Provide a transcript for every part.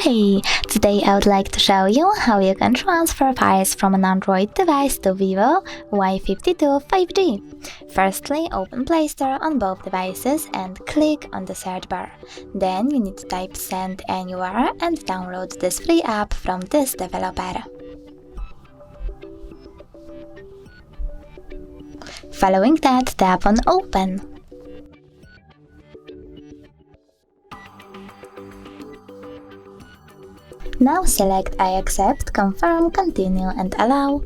Hey! Today I would like to show you how you can transfer files from an Android device to VIVO Y52 5G. Firstly, open Play Store on both devices and click on the search bar. Then you need to type send anywhere and download this free app from this developer. Following that, tap on Open. Now select I accept, confirm, continue and allow.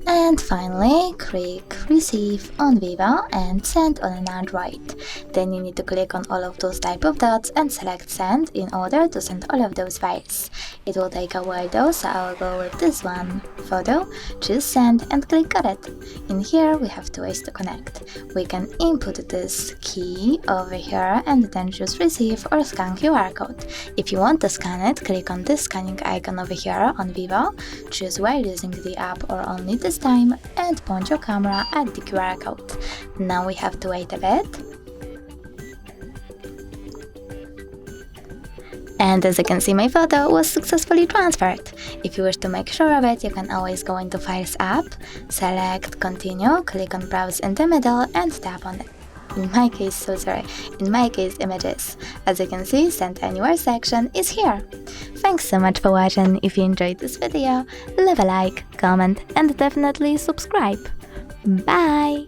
And finally, click Receive on VIVO and Send on an Android. Then you need to click on all of those type of dots and select Send in order to send all of those files. It will take a while though, so I'll go with this one. Photo, choose Send and click Got it. In here we have two ways to connect. We can input this key over here and then choose Receive or Scan QR code. If you want to scan it, click on this scanning icon over here on VIVO, choose while using the app or only this time and point your camera at the QR code. Now we have to wait a bit. And as you can see, my photo was successfully transferred. If you wish to make sure of it, you can always go into Files app, select Continue, click on Browse in the middle and tap on it. In my case, images. As you can see, Send Anywhere section is here. Thanks so much for watching. If you enjoyed this video, leave a like, comment and definitely subscribe. Bye!